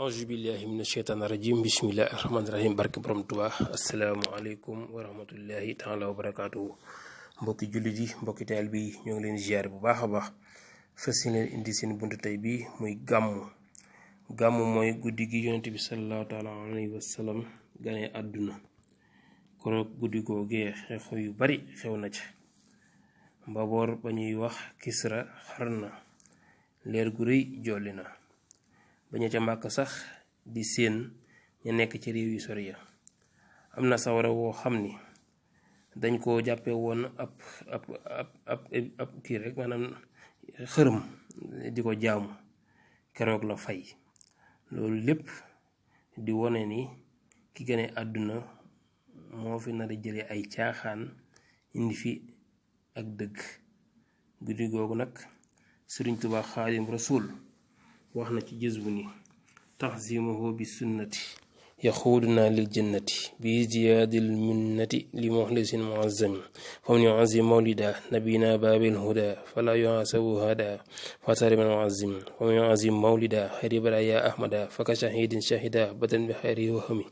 auzu billahi mina sheytaani rajim bismillahi rahmaani rahim barke borom Tuubaa asalaamualeykum wa rahmatullahi taala wa barakaatuhu mbokki jullit yi mbokki taal bi ñoo ngi leen ziyaare bu baax a baax fas yéene indi seen buntu tey bi muy gàmmu mooy guddi gi yonent bi sallallahu taala alayhi wa sallam gane àdduna koroog guddi googee xew yu bari xew na ca mbaboor ba ñuy wax Kisra xar na leer gu rëy jolli na baña ca màkk sax di seen ña nekk ci réew yu sori ya am na sawara woo xam ni dañ koo jàppe woon ab kii rek maanaam xërëm di ko jaamu keroog la fay loolu lépp di wone ni ki gane àdduna moo fi nar a jële ay caaxaan indi fi ak dëgg guddi googu nag Sëriñ Tuubaa Xaadim Rasuul wax na ci jës bu ni taxzimuhu bi sunnati yaxuuduna lil jannati bi ziyaadil minnati li muxlisin muazzami fam yuazim mawlida nabina baabil huda fala yuasabu hada fatari man muazzim fam yuazim mawlida xayri baraya ahmada faka shahidin shahida badan bi xayri wahami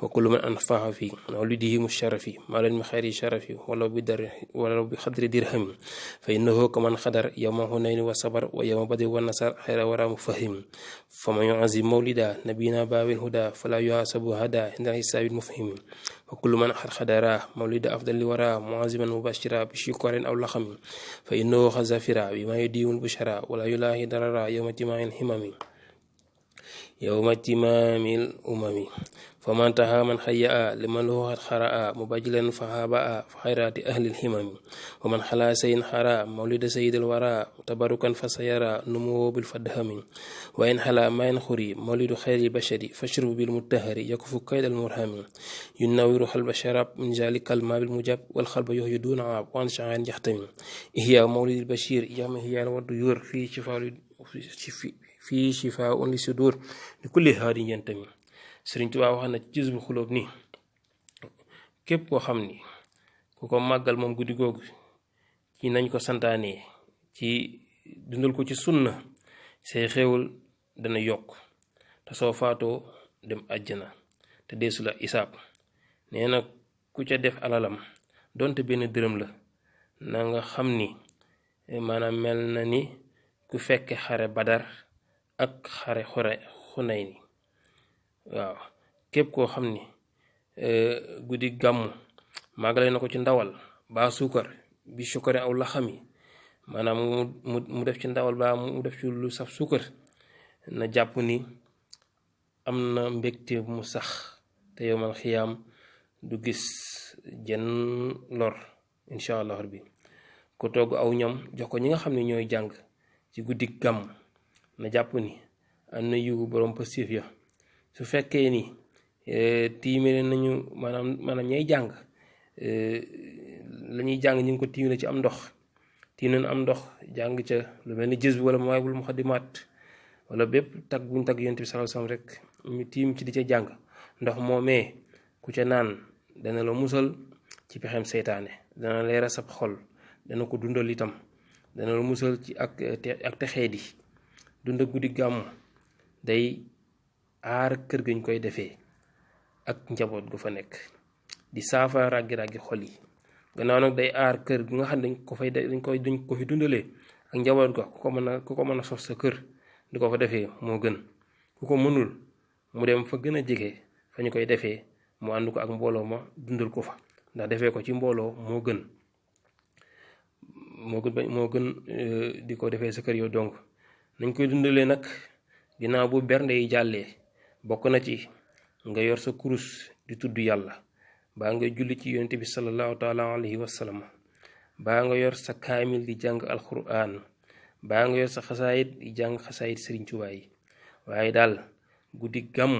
wa kullu man anfaxa fi mawlidihi musharafi maalan bi xayri sharafi walaw bi xadri dirhami fa innahu kaman xadar yawma hunayni wa sabar wa yawma badri wa nasar xayra wara mufahim faman yuazim mawlida nabina baabil huda fala yuhasabu hada inda hisaabil mufhimi wa kullu man xadara mawlida afdali wara muaziman mubashira bi shikorin aw laxami fa innahu xazafira bima yudiwul bushara wala yulahi darara yawma timail himami yawma timaamil umami faman taha man xayya liman lahu xat xaraa mubajilan fa habaa fa xayraati ahlil himami wa man xalaa sayin xara mawlida sayidil wara tabarukan fa sayara numuwo bil fadhami wa in xalaa mayin xuri mawlidu xayril bashari fashrubu bil mutahari yakufu kaydal murhami yunawiru xalba sharab min zalikal maabil mujab wal xalba yuxyu duna ab wan shaan jaxtami ihya mawlidil bashir yama hiya waddu yur fii shifaa li sudur li kulli haadin yantami Sëriñ Tuubaa wax na ci Jazbul Xuloob ni képp koo xam ni ku ko màggal moom guddi googu ci nañ ko santaanee ci dundal ko ci sunna say xéewal dana yokk te soo faatoo dem àjjana te deesu la isaab nee na ku ca def alalam donte benn dërëm la na nga xam ni maanaam mel na ni ku fekke xare Badar ak xare Xunayni waaw képp koo xam ni guddi gàmmu màggale na ko ci ndawal baa suukar bi suukare aw la xami maanaam mu def ci ndawal baa mu def ci lu saf suukar na jàpp ni am na mbégte mu sax te yowmal xiyaam du gis jenn lor incha allah rabbi ko togg aw ñam jox ko ñi nga xam ne ñooy jàng ci guddi gàmm na jàpp ni am na yiwu borom pastif ya su fekkee ni tiimale nañu maanaam ñay jàng la ñuy jàng ñu ngi ko tiimale ci am ndox tiim nañu am ndox jàng ca lu mel ni jës bi wala mawaahibul muqaddimaat wala bépp tag buñ tag yonent bi sallallahu alayhi wasallam rek ñu tiim ci di ca jàng ndox moomee ku ca naan dana la musal ci pexem seytaane dana leeral sab xol dana ko dundal itam dana la musal ci ak texee di dunda guddi gàmmu day aar kër gañ koy defee ak njaboot gu fa nekk di saafa ràggi-ràggi xol yi gannaaw nag day aar kër gi nga xam ne dañ ko fi dundalee ak njaboot ga ku ko mën a sos sa kër di ko fa defee moo gën ku ko mënul mu dem fa gën a jege fa ñu koy defee mu ànd ko ak mbooloo ma dundal ko fa ndax defee ko ci mbooloo moo gën di ko defee sa kër yow donc nañ koy dundalee nag ginnaaw bu bernde yi jàllee bokk na ci nga yor sa kurus di tudd yàlla baa nga julli ci yonent bi sallallahu taala alayhi wa sallam baa nga yor sa kaamil di jàng alquran baa nga yor sa xasaayit di jàng xasaayit Sëriñ Tuubaa yi waaye daal guddi gàmm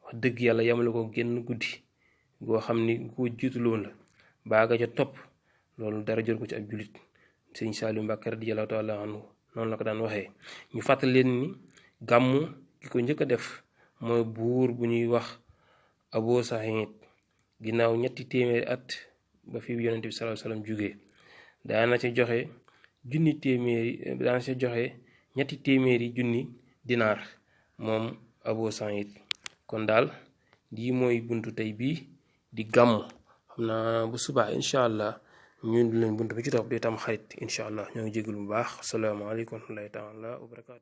wax dëgg yàlla yamale ko génn guddi goo xam ni ko jiituloon la baa nga ca topp loolu dara jor ko ci ab jullit Sëriñ Saaliu Mbàkke radiyallaahu taala anhu noonu la ko daan waxee ñu fàttali leen ni gàmm ki ko njëkk a def mooy buur bu ñuy wax Abu Saxiid ginnaaw 300 at ba fi yonent bi sallallahu alayhi wasallam jógee daana ca joxe ñetti téeméeri junni dinaar moom Abo Saïd kon daal lii mooy buntu tey bii di gàmmu xam naa bu subaa incha allah ñun leen buntu bi ci topp di tam xarit incha allah ñoo ngi jégalu bu baax asalaamaaleykum wa rahmatullahi taala wa barakaatu